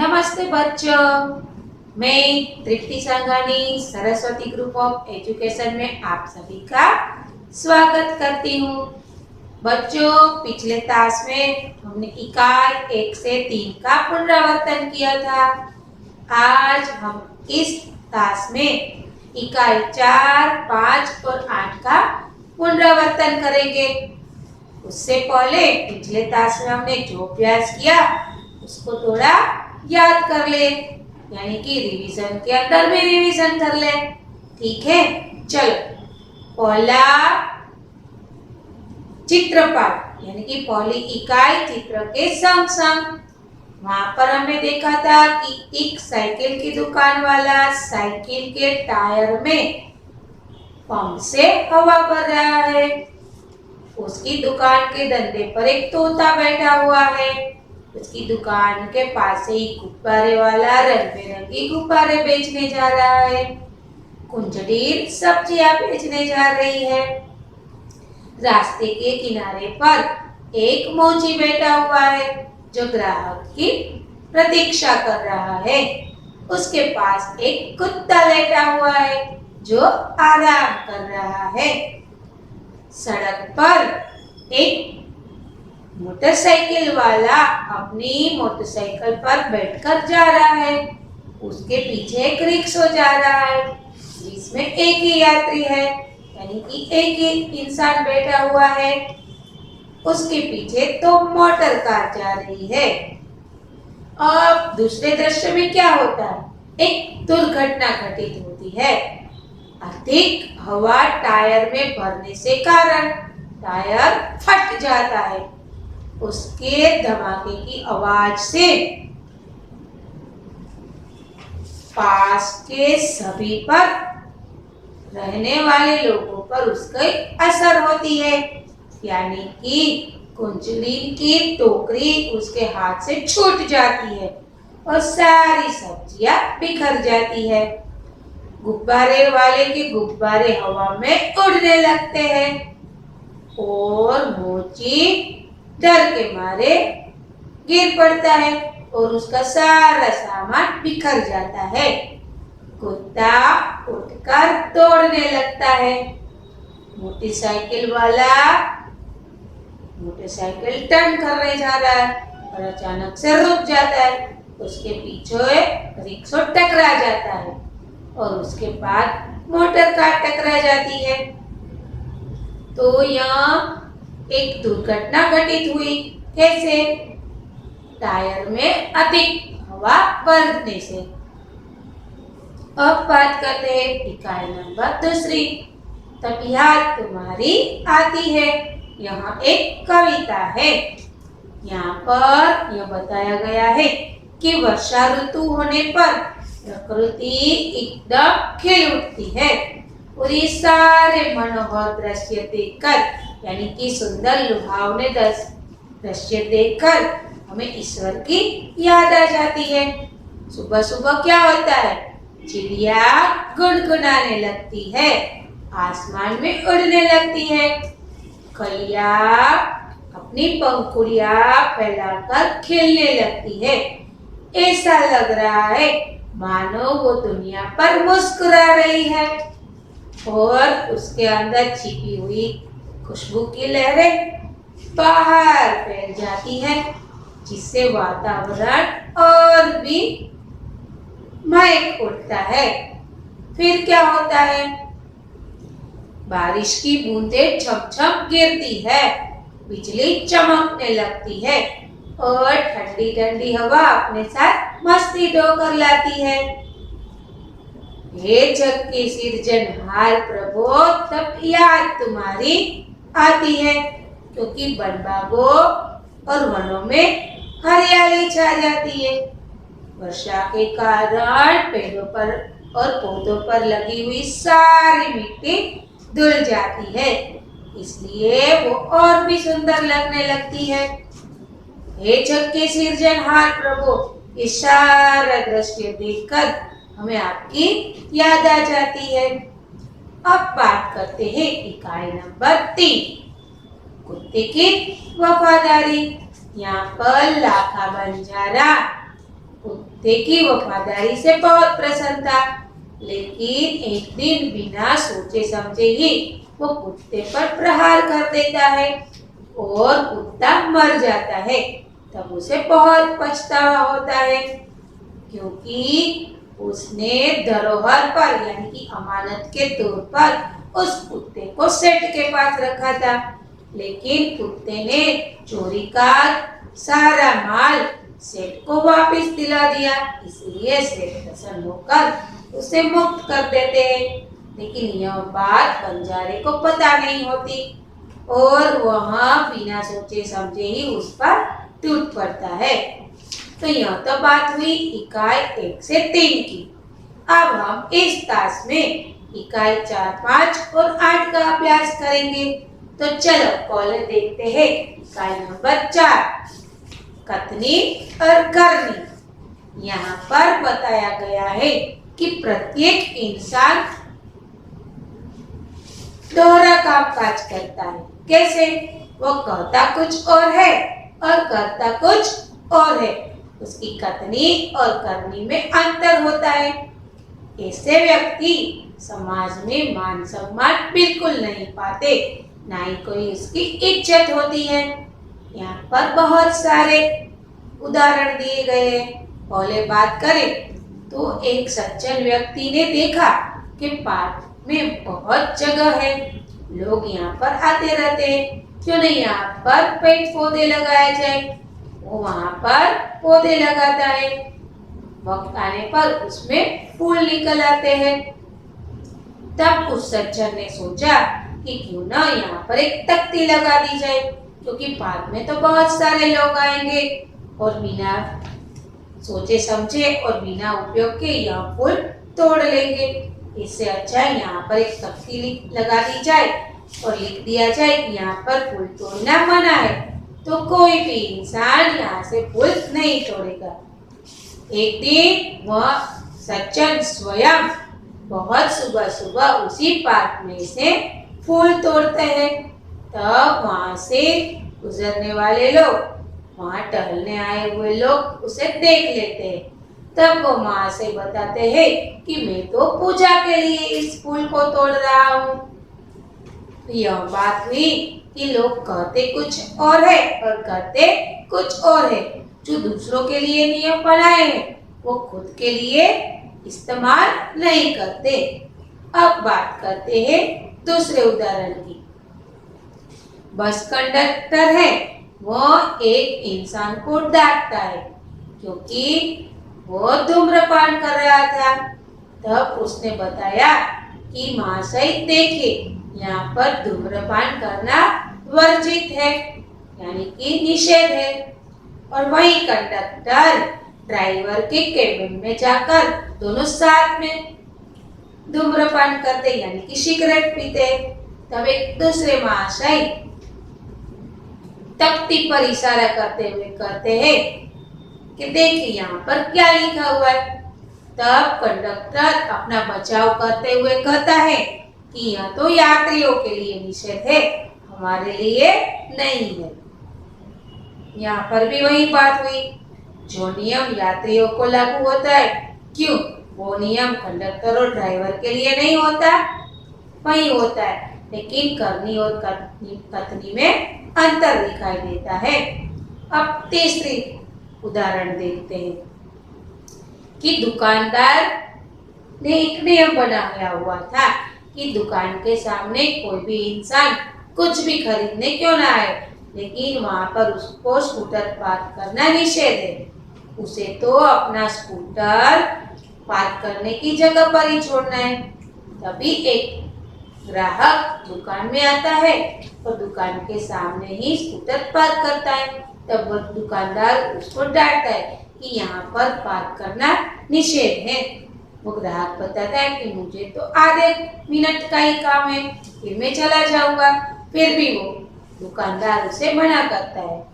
नमस्ते बच्चों, मैं Trupti Sanghani Saraswati Group of Education में आप सभी का स्वागत करती हूँ। बच्चों, पिछले क्लास में हमने इकाई 1 से 3 का पुनरावर्तन किया था। आज हम इस क्लास में इकाई 4, 5 और 8 का पुनरावर्तन करेंगे। उससे पहले पिछले क्लास में हमने जो अभ्यास किया उसको थोड़ा याद कर ले, यानी कि रिवीजन के अंदर भी रिवीजन कर ले। ठीक है, चलो पहला चित्रपाठ यानी कि पहली इकाई चित्र के संग संग। वहां पर हमने देखा था कि एक साइकिल की दुकान वाला साइकिल के टायर में पंप से हवा भर रहा है। उसकी दुकान के धंधे पर एक तोता बैठा हुआ है। उसकी दुकान के पास ही गुब्बारे वाला रंग बिरंगी गुब्बारे बेचने जा रहा है। कुंजड़ीर सब्जियां बेचने जा रही है। रास्ते के किनारे पर एक मोची बैठा हुआ है जो ग्राहक की प्रतीक्षा कर रहा है। उसके पास एक कुत्ता लेटा हुआ है जो आराम कर रहा है। सड़क पर एक मोटरसाइकिल वाला अपनी मोटरसाइकिल पर बैठकर जा रहा है। उसके पीछे एक रिक्शा जा रहा है जिसमें एक ही यात्री है, यानी कि एक ही इंसान बैठा हुआ है। उसके पीछे तो मोटर कार जा रही है। अब दूसरे दृश्य में क्या होता है? एक दुर्घटना घटित होती है। अधिक हवा टायर में भरने से कारण टायर फट जाता है। उसके धमाके की आवाज से पास के सभी पर रहने वाले लोगों पर उसकी असर होती है, यानी कि कुंजड़ी की टोकरी उसके हाथ से छूट जाती है और सारी सब्जियां बिखर जाती है। गुब्बारे वाले के गुब्बारे हवा में उड़ने लगते हैं और मोची डर के मारे गिर पड़ता है और उसका सारा सामान बिखर जाता है। कुत्ता उठकर दौड़ने लगता है। मोटरसाइकिल वाला मोटरसाइकिल टर्न करने जा रहा है और अचानक से रुक जाता है। उसके पीछे रिक्शा टकरा जाता है और उसके बाद मोटर कार टकरा जाती है। तो यहाँ एक दुर्घटना घटित हुई। कैसे? टायर में अधिक हवा भरने से। अब बात करते हैं इकाई नंबर 2। तब याद तुम्हारी आती है। यहाँ एक कविता है। यहाँ पर यह बताया गया है कि वर्षा ऋतु होने पर प्रकृति एकदम खिल उठती है और ये सारे मनोहर दृश्य देखकर, यानी कि सुंदर लुभावने दृश्य देखकर हमें ईश्वर की याद आ जाती है। सुबह सुबह क्या होता है? चिड़िया गुनगुनाने लगती है, आसमान में उड़ने लगती है। कलिया अपनी पंखुड़ियां फैलाकर खेलने लगती है। ऐसा लग रहा है मानो वो दुनिया पर मुस्कुरा रही है और उसके अंदर छिपी हुई खुशबू की लहरें बाहर फैल जाती है, जिससे वातावरण और भी महक उठता है। फिर क्या होता है? बारिश की बूंदें झमझम गिरती है, बिजली चमकने लगती है और ठंडी ठंडी हवा अपने साथ मस्ती ढोकर लाती है। हे जग के सिरजनहार प्रभु, तब याद तुम्हारी आती है, क्योंकि वन बागों और वनों में हरियाली छा जाती है। वर्षा के कारण पेड़ों पर और पौधों पर लगी हुई सारी मिट्टी धुल जाती है, इसलिए वो और भी सुंदर लगने लगती है। हे जग के सिरजनहार प्रभु, ये सारा दृश्य देखकर हमें आपकी याद आ जाती है। अब बात करते हैं इकाई नंबर 3, कुत्ते की वफादारी। यहाँ पर लाखा बंजारा कुत्ते की वफादारी से बहुत प्रसन्न था, लेकिन एक दिन बिना सोचे समझे ही वो कुत्ते पर प्रहार कर देता है और कुत्ता मर जाता है। तब उसे बहुत पछतावा होता है, क्योंकि उसने धरोहर पर यानी कि अमानत के तौर पर उस कुत्ते को सेठ के पास रखा था, लेकिन कुत्ते ने चोरी का सारा माल सेठ को वापस दिला दिया। इसलिए सेठ प्रसन्न होकर उसे मुक्त कर देते हैं। लेकिन यह बात बंजारे को पता नहीं होती और वह बिना सोचे समझे ही उस पर टूट पड़ता है। तो यह तो बात हुई इकाई 1 से 3 की। अब हम इस तास में इकाई 4, 5 और 8 का अभ्यास करेंगे। तो चलो पहले देखते हैं इकाई नंबर 4, कथनी और करनी। यहाँ पर बताया गया है कि प्रत्येक इंसान दोहरा कामकाज करता है। कैसे? वो कहता कुछ और है और करता कुछ और है। उसकी कथनी और करनी में अंतर होता है। ऐसे व्यक्ति समाज में मान सम्मान बिल्कुल नहीं पाते, ना ही कोई उसकी इज्जत होती है। यहाँ पर बहुत सारे उदाहरण दिए गए हैं। पहले बात करें तो एक सज्जन व्यक्ति ने देखा कि पार्क में बहुत जगह है, लोग यहाँ पर आते रहते हैं, क्यों नहीं यहाँ पर पेड़ पौधे लगाए जाए। वो वहाँ पर पौधे लगाता है, वक्त आने पर उसमें फूल निकल आते हैं। तब उस सज्जन ने सोचा कि क्यों ना यहाँ पर एक तख्ती लगा दी जाए, क्योंकि पार्क में तो बहुत सारे लोग आएंगे और बिना सोचे समझे और बिना उपयोग के यह फूल तोड़ लेंगे। इससे अच्छा यहाँ पर एक तख्ती लगा दी जाए और लिख दिया जाए कि यहाँ पर फूल तोड़ना मना है, तो कोई भी इंसान यहाँ से फूल नहीं तोड़ेगा। एक दिन वह सज्जन स्वयं बहुत सुबह सुबह उसी पार्क में से फूल तोड़ते हैं। तब वहां से गुजरने वाले लोग, वहां टहलने आए हुए लोग उसे देख लेते हैं। तब वो माँ से बताते हैं कि मैं तो पूजा के लिए इस फूल को तोड़ रहा हूँ। यह बात हुई कि लोग कहते कुछ और है और करते कुछ और है। जो दूसरों के लिए नियम बनाए हैं वो खुद के लिए इस्तेमाल नहीं करते। अब बात करते हैं दूसरे उदाहरण की। बस कंडक्टर है, वो एक इंसान को डांटता है क्योंकि वो धूम्रपान कर रहा था। तब उसने बताया कि महाशय देखिए, यहाँ पर धूम्रपान करना वर्जित है, यानी कि निषेध है। और वही कंडक्टर ड्राइवर के केबिन में जाकर दोनों साथ में धूम्रपान करते, यानी कि सिगरेट पीते। तब एक दूसरे महाशय तख्ती पर इशारा करते हुए कहते हैं कि देखिए यहाँ पर क्या लिखा हुआ है। तब कंडक्टर अपना बचाव करते हुए कहता है कि यह तो यात्रियों के लिए निषेध है, हमारे लिए नहीं है। यहाँ पर भी वही बात हुई, जो नियम यात्रियों को लागू होता है, क्यों वो नियम कंडक्टर और ड्राइवर के लिए नहीं होता? वही होता है, लेकिन करनी और कथनी में अंतर दिखाई देता है। अब तीसरी उदाहरण देखते हैं कि दुकानदार ने एक नियम बनाया हुआ था कि दुकान के सामने कोई भी इंसान कुछ भी खरीदने क्यों ना आए, लेकिन वहां पर उसको स्कूटर पार्क करना निषेध है। उसे तो अपना स्कूटर पार्क करने की जगह पर ही छोड़ना है। तभी एक ग्राहक दुकान में आता है और दुकान के सामने ही स्कूटर पार्क करता है। तब वह दुकानदार उसको डांटता है कि यहाँ पर पार्क करना निषेध है। वो ग्राहक बताता है कि मुझे तो आधे मिनट का ही काम है, फिर मैं चला जाऊंगा। फिर भी वो दुकानदार उसे मना करता है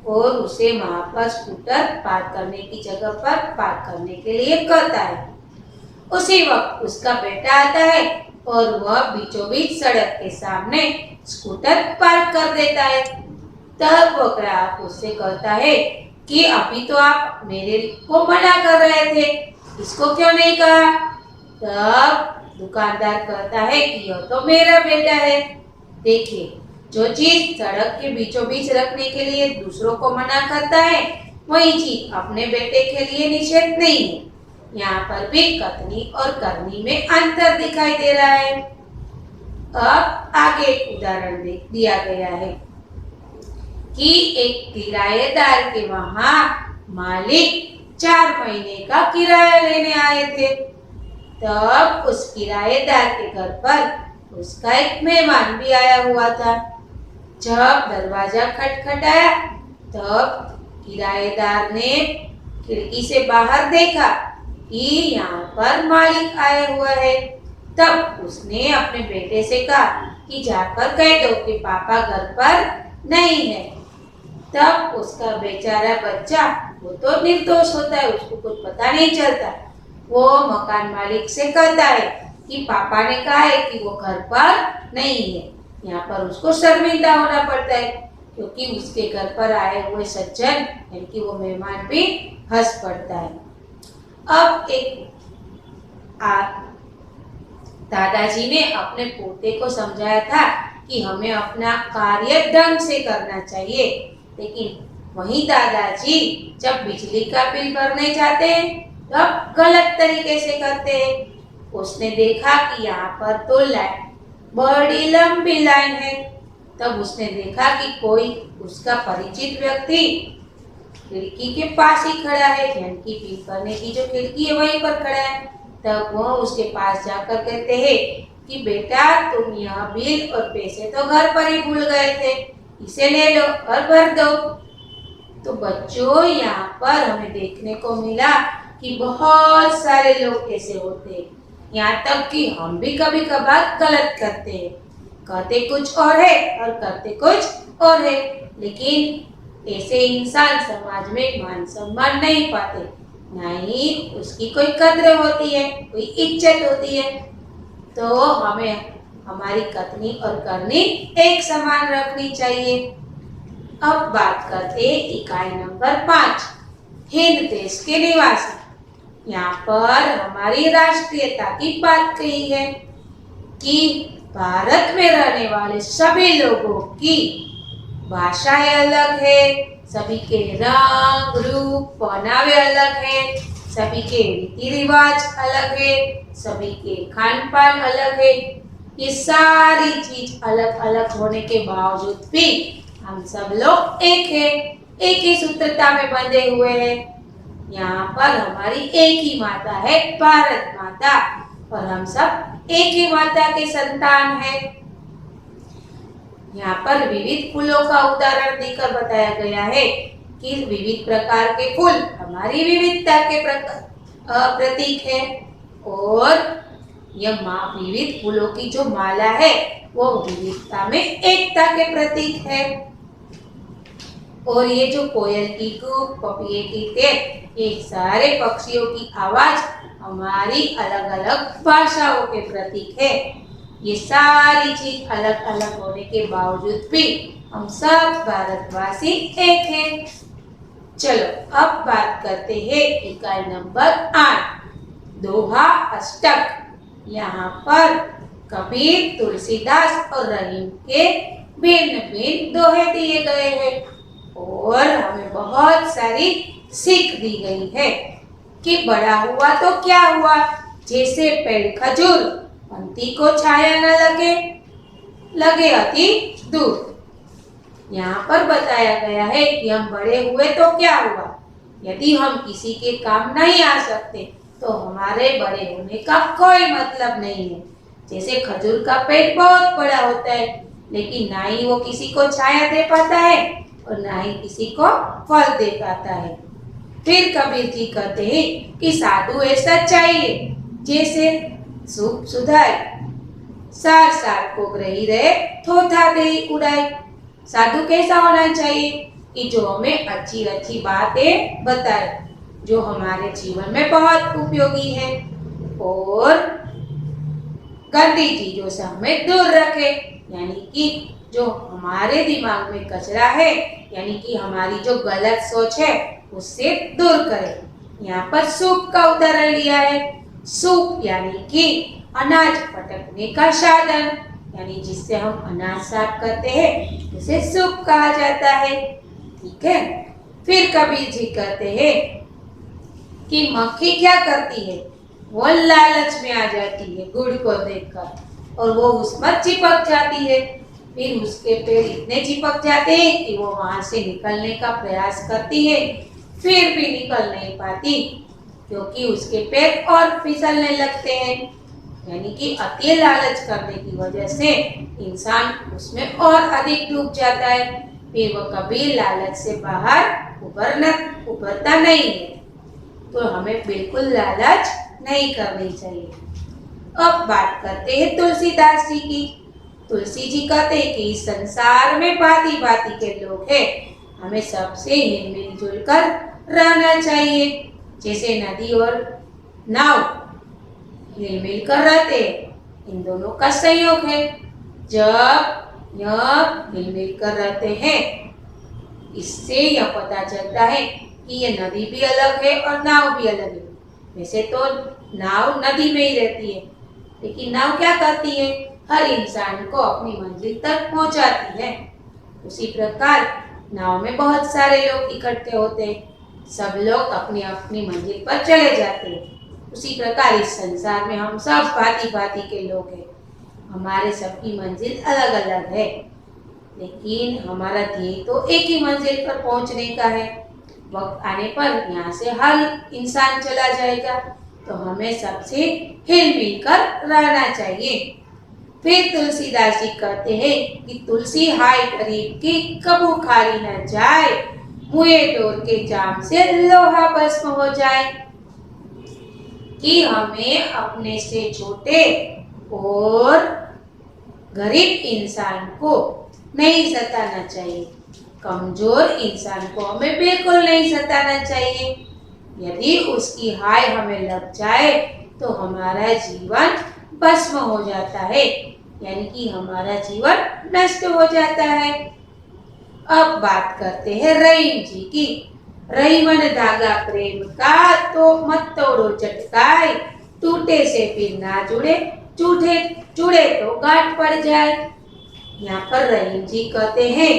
और उसे वहां पर स्कूटर पार्क करने की जगह पर पार्क करने के लिए कहता है। उसी वक्त उसका बेटा आता है और वह बीचों बीच सड़क के सामने स्कूटर पार्क कर देता है। तब वो ग्राहक उससे कहता है कि अभी तो आप मेरे को मना कर रहे थे, इसको क्यों नहीं कहा? तब दुकानदार कहता है कि यह तो मेरा बेटा है। देखिए, जो चीज सड़क के बीचों बीच रखने के लिए दूसरों को मना करता है, वही चीज अपने बेटे के लिए निषेध नहीं है। यहाँ पर भी कथनी और करनी में अंतर दिखाई दे रहा है। अब आगे एक उदाहरण दिया गया है कि एक किराएदार के वहां मालिक 4 महीने का किराया लेने आए थे। तब उस किराएदार के घर पर उसका एक मेहमान भी आया हुआ था। जब दरवाजा खटखटाया तब किराएदार ने खिड़की से बाहर देखा कि यहाँ पर मालिक आया हुआ है। तब उसने अपने बेटे से कहा कि जाकर कह दो कि पापा घर पर नहीं है। तब उसका बेचारा बच्चा, वो तो निर्दोष होता है, उसको कुछ पता नहीं चलता, वो मकान मालिक से कहता है कि पापा ने कहा है कि वो घर पर नहीं है। यहाँ पर उसको शर्मिंदा होना पड़ता है क्योंकि उसके घर पर आए हुए सज्जन यानी कि वो मेहमान भी हंस पड़ता है। अब एक दादाजी ने अपने पोते को समझाया था कि हमें अपना कार्य ढंग से करना चाहिए, लेकिन वही दादाजी जब बिजली का बिल भरने जाते हैं तब गलत तरीके से करते हैं। उसने देखा कि यहाँ पर तो बड़ी लंबी लाइन है। तब उसने देखा कि कोई उसका परिचित व्यक्ति खिड़की के पास ही खड़ा है, यानी कि बिल भरने की जो खिड़की है वहीं पर खड़ा है। तब वो उसके पास जाकर कहते हैं कि बेटा, तुम यह बिल और पैसे तो घर पर ही भूल गए थे, इसे ले लो और भर दो। तो बच्चों, यहाँ पर हमें देखने को मिला कि बहुत सारे लोग ऐसे होते हैं, यहाँ तक कि हम भी कभी कभार गलत करते हैं। कहते कुछ और है और करते कुछ और है, लेकिन ऐसे इंसान समाज में मान सम्मान नहीं पाते, ना ही उसकी कोई कद्र होती है, कोई इज्जत होती है। तो हमें हमारी कथनी और करनी एक समान रखनी चाहिए। अब बात करते हैं इकाई नंबर 5, हिंद देश के निवासी। यहाँ पर हमारी राष्ट्रीयता की बात कही है कि भारत में रहने वाले सभी लोगों की भाषाएं अलग है, सभी के रंग रूप पहनावे अलग है, सभी के रीति रिवाज अलग है, सभी के खान पान अलग है। ये सारी चीज अलग अलग होने के बावजूद भी हम सब लोग एक है, एक ही सूत्रता में बंधे हुए हैं। यहाँ पर हमारी एक ही माता है, भारत माता, और हम सब एक ही माता के संतान हैं। यहाँ पर विविध फूलों का उदाहरण देकर बताया गया है कि विविध प्रकार के फूल हमारी विविधता के प्रतीक है, और यह विविध फूलों की जो माला है वो विविधता में एकता के प्रतीक है। और ये जो कोयल की कूक, पपीहे की टेप, ये सारे पक्षियों की आवाज हमारी अलग अलग भाषाओं के प्रतीक है। ये सारी चीज अलग अलग होने के बावजूद भी हम सब भारतवासी एक हैं। चलो अब बात करते हैं इकाई नंबर 8, दोहा अष्टक। यहाँ पर कबीर, तुलसीदास और रहीम के भिन्न भिन्न दोहे दिए गए हैं और हमें बहुत सारी सीख दी गई है कि बड़ा हुआ तो क्या हुआ, जैसे पेड़ खजूर, पंक्ति को छाया न लगे, लगे अति दूर। यहाँ पर बताया गया है कि हम बड़े हुए तो क्या हुआ, यदि हम किसी के काम नहीं आ सकते तो हमारे बड़े होने का कोई मतलब नहीं है। जैसे खजूर का पेड़ बहुत बड़ा होता है, लेकिन ना ही वो किसी को छाया दे पाता है और ना ही किसी को फल दे पाता है। फिर कबीर जी कहते हैं कि साधु ऐसा चाहिए जैसे सुख सुधाए, सार सार को ग्रही रहे, थोथा दे उड़ाए। साधु कैसा होना चाहिए कि जो हमें अच्छी अच्छी बातें बताए, जो हमारे जीवन में बहुत उपयोगी है, और गंदी चीजों से हमें दूर रखे, यानी कि जो हमारे दिमाग में कचरा है यानी कि हमारी जो गलत सोच है उससे दूर करे। यहाँ पर सूप का उदाहरण लिया है। सूप यानी कि अनाज फटकने का साधन, यानी जिससे हम अनाज साफ करते हैं उसे सूप कहा जाता है। ठीक है। फिर कबीर जी कहते हैं कि मक्खी क्या करती है, वो लालच में आ जाती है गुड़ को देखकर और वो उस पर चिपक जाती है। फिर उसके पैर इतने चिपक जाते हैं कि वो वहां से निकलने का प्रयास करती है, फिर भी निकल नहीं पाती क्योंकि उसके पैर और फिसलने लगते हैं। यानी कि अति लालच करने की वजह से इंसान उसमें और अधिक डूब जाता है, फिर वो कभी लालच से बाहर उभरता नहीं है। तो हमें बिल्कुल लालच नहीं करनी चाहिए। अब बात करते हैं तुलसीदास जी की। तुलसी जी कहते हैं कि इस संसार में भांति भांति के लोग हैं, हमें सबसे मिलजुल कर रहना चाहिए। जैसे नदी और नाव मिलमिल कर रहते हैं, इन दोनों का सहयोग है। जब यह मिलमिल कर रहते हैं, इससे यह पता चलता है कि ये नदी भी अलग है और नाव भी अलग है। वैसे तो नाव नदी में ही रहती है, लेकिन नाव क्या करती है, हर इंसान को अपनी मंजिल तक पहुंचाती है। उसी प्रकार नाव में बहुत सारे लोग इकट्ठे होते हैं, सब लोग अपनी अपनी मंजिल पर चले जाते हैं। उसी प्रकार इस संसार में हम सब भांति भांति के लोग हैं, हमारे सबकी मंजिल अलग अलग है, लेकिन हमारा ध्येय तो एक ही मंजिल पर पहुंचने का है। वक्त आने पर यहाँ से हर इंसान चला जाएगा, तो हमें सबसे हिल-मिल कर रहना चाहिए। फिर तुलसीदास जी कहते हैं कि तुलसी हाय गरीब की कबू खाली न जाए, मुए डोर के जाम से लोहा भस्म हो जाए। कि हमें अपने से छोटे और गरीब इंसान को नहीं सताना चाहिए, कमजोर इंसान को हमें बिल्कुल नहीं सताना चाहिए। यदि उसकी हाय हमें लग जाए तो हमारा जीवन भस्म हो जाता है, यानी कि हमारा जीवन नष्ट हो जाता है। अब बात करते हैं रहीम जी की। रहीमन धागा प्रेम का तो मत तोड़ो चटकाए, टूटे से फिर ना जुड़े, जुड़े तो गांठ पड़ जाए। यहाँ पर रहीम जी कहते हैं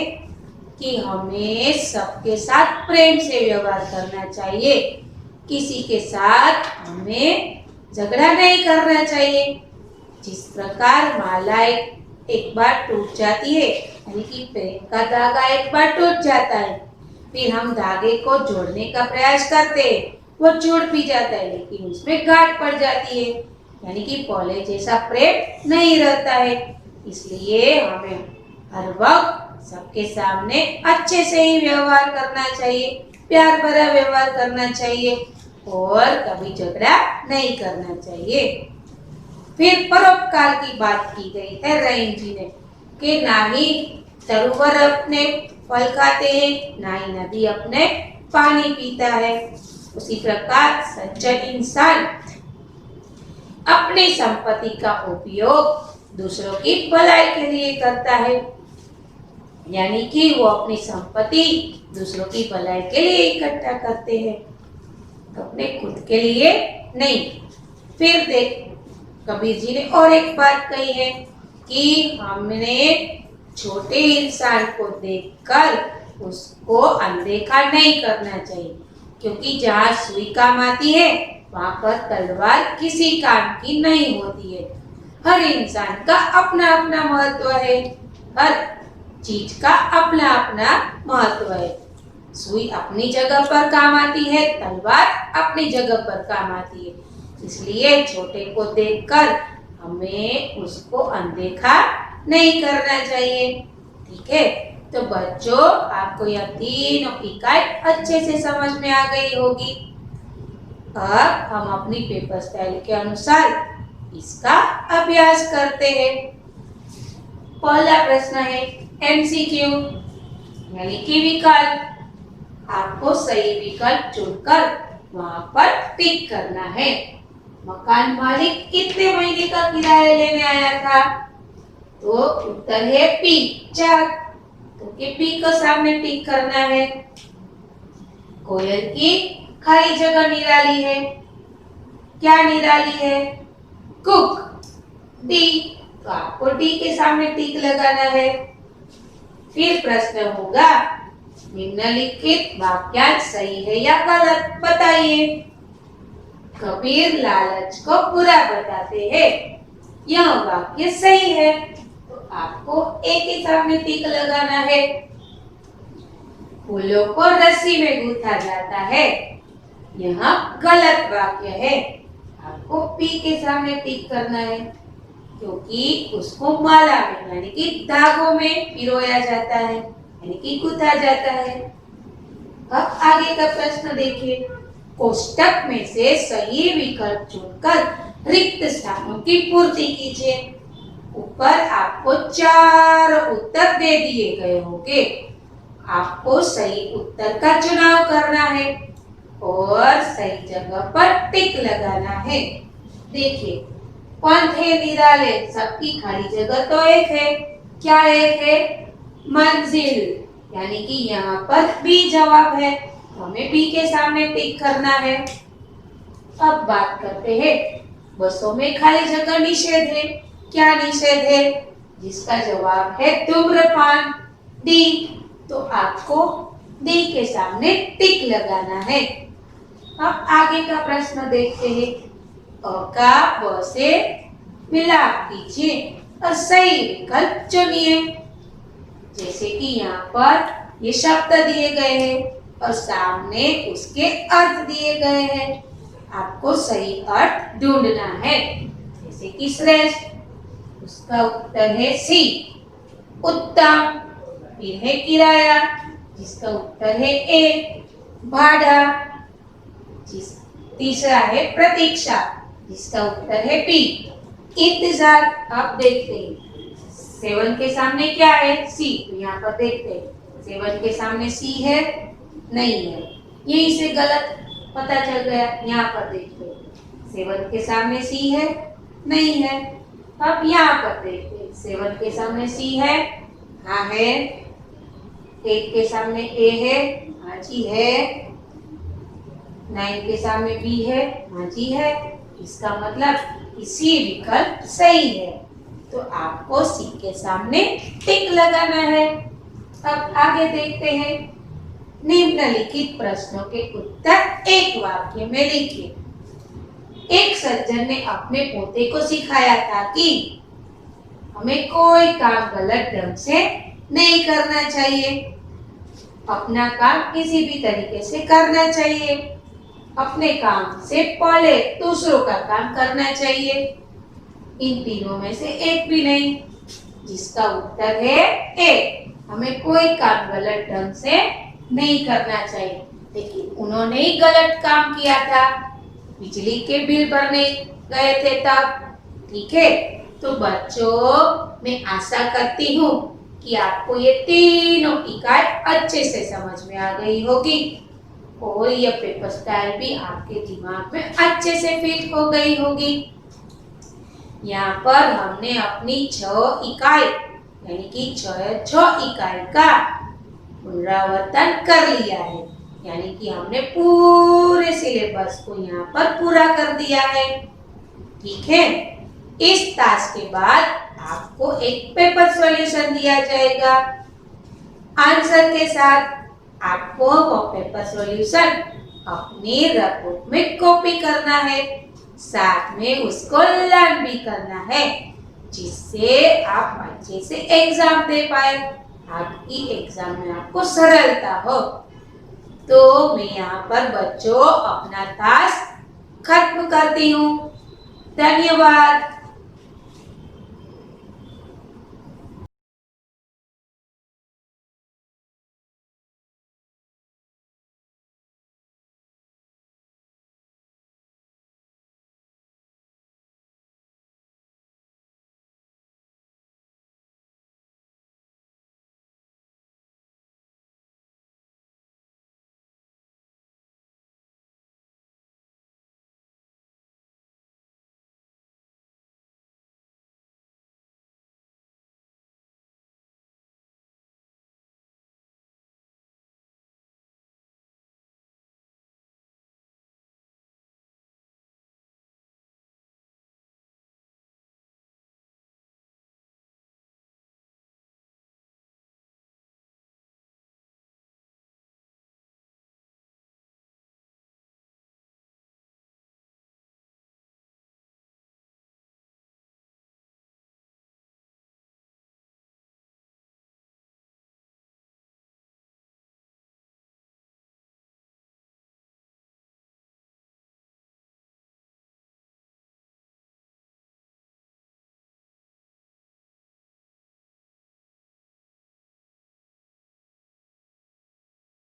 कि हमें सबके साथ प्रेम से व्यवहार करना चाहिए, किसी के साथ हमें झगड़ा नहीं करना चाहिए। जिस प्रकार माला एक बार टूट जाती है, यानी कि प्रेम का धागा एक बार टूट जाता है, फिर हम धागे को जोड़ने का प्रयास करते हैं, वो जुड़ भी जाता है लेकिन उसमें गांठ पड़ जाती है, यानी कि पहले जैसा प्रेम नहीं रहता है। इसलिए हमें हर वक्त सबके सामने अच्छे से ही व्यवहार करना चाहिए, प्यार भरा व्यवहार करना चाहिए और कभी झगड़ा नहीं करना चाहिए। फिर परोपकार की बात की गई है रहीम जी ने कि ना ही सरोवर अपने फल खाते हैं, ना ही नदी अपने पानी पीता है। उसी प्रकार सच्चा इंसान अपनी संपत्ति का उपयोग दूसरों की भलाई के लिए करता है, यानी कि वो अपनी संपत्ति दूसरों की भलाई के लिए इकट्ठा करते हैं, अपने खुद के लिए नहीं। फिर देख कबीर जी ने और एक बात कही है कि हमने छोटे इंसान को देखकर उसको अनदेखा नहीं करना चाहिए, क्योंकि जहाँ सुई काम आती है वहां पर तलवार किसी काम की नहीं होती है। हर इंसान का अपना अपना महत्व है, हर चीज का अपना अपना महत्व है। सुई अपनी जगह पर काम आती है, तलवार अपनी जगह पर काम आती है। इसलिए छोटे को देखकर हमें उसको अनदेखा नहीं करना चाहिए। ठीक है, तो बच्चों आपको यह तीनों इकाई अच्छे से समझ में आ गई होगी। अब हम अपनी पेपर स्टाइल के अनुसार इसका अभ्यास करते हैं। पहला प्रश्न है एमसीक्यू, यानी कि विकल्प। आपको सही विकल्प चुनकर वहां पर टिक करना है। मकान मालिक कितने महीने का किराया लेने आया था? तो उत्तर है पी 4। तो कि पी को सामने टिक करना है। कोयल की खाली जगह निराली है। क्या निराली है? कुक। डी। तो आपको डी के सामने टिक लगाना है। फिर प्रश्न होगा, निम्नलिखित वाक्यांश सही है या गलत बताइए। कबीर लालच को बुरा बताते हैं, यह वाक्य सही है। तो आपको ए के सामने टिक लगाना है। फूलों को रस्सी में गूंथा जाता है, यह गलत वाक्य है। आपको पी के सामने टिक करना है, क्योंकि उसको माला में यानी कि धागों में पिरोया जाता है, यानी कि गूंथा जाता है। अब आगे का प्रश्न देखिए। कोष्टक में से सही विकल्प चुनकर रिक्त स्थानों की पूर्ति कीजिए। ऊपर आपको 4 उत्तर दे दिए गए होंगे। आपको सही उत्तर का चुनाव करना है और सही जगह पर टिक लगाना है। देखिए, पंथ है निराले, सबकी खाली जगह तो एक है। क्या एक है? मंजिल, यानी कि यहाँ पर बी जवाब है। हमें बी के सामने टिक करना है। अब बात करते हैं, बसों में खाली जगह निषेध है। क्या निषेध है? जिसका जवाब है धूम्रपान, डी। तो आपको डी के सामने टिक लगाना है। अब आगे का प्रश्न देखते हैं। अ का ब से मिलाप कीजिए और सही विकल्प चुनिए। जैसे कि यहाँ पर ये शब्द दिए गए हैं और सामने उसके अर्थ दिए गए हैं। आपको सही अर्थ ढूंढना है। जैसे कि श्रेष्ठ, उसका उत्तर है सी। उत्तम, फिर है किराया, जिसका उत्तर है ए। भाड़ा, तीसरा है प्रतीक्षा, जिसका उत्तर है बी। इंतजार, आप देखते हैं 7 के सामने क्या है? सी। तो यहाँ पर देखते हैं 7 के सामने सी है, नहीं है, यही से गलत पता चल गया। यहाँ पर देखते हैं 7 के सामने सी है, नहीं है। अब यहाँ पर देखते हैं 7 के सामने सी है, हाँ है। 8 के सामने ए है, हाँ जी है। 9 के सामने बी है, हाँ जी है। इसका मतलब इसी विकल्प सही है। तो आपको सी के सामने टिक लगाना है। अब आगे देखते हैं। निम्नलिखित प्रश्नों के उत्तर एक वाक्य में लिखिए। एक सज्जन ने अपने पोते को सिखाया था कि हमें कोई काम गलत ढंग से नहीं करना चाहिए। अपना काम किसी भी तरीके से करना चाहिए। अपने काम से पहले दूसरों का काम करना चाहिए। इन तीनों में से एक भी नहीं, जिसका उत्तर है ए। हमें कोई काम गलत ढंग से नहीं करना चाहिए। लेकिन उन्होंने ही गलत काम किया था, बिजली के बिल भरने गए थे तब। ठीक है, तो बच्चों मैं आशा करती हूँ कि आपको ये तीनों इकाई अच्छे से समझ में आ गई होगी और ये पेपर स्टाइल भी आपके दिमाग में अच्छे से फिट हो गई होगी। यहाँ पर हमने अपनी 6 इकाई यानी कि 6 इकाई का पुनरावर्तन कर लिया है, यानी कि हमने पूरे सिलेबस को यहाँ पर पूरा कर दिया है। ठीक है, इस टास्क के बाद आपको एक पेपर सॉल्यूशन दिया जाएगा आंसर के साथ। आपको वो पेपर सॉल्यूशन अपनी रिपोर्ट में कॉपी करना है, साथ में उसको लर्न भी करना है, जिससे आप अच्छे से एग्जाम दे पाए, आपकी एग्जाम में आपको सरलता हो। तो मैं यहाँ पर बच्चों अपना टास्क खत्म करती हूँ। धन्यवाद।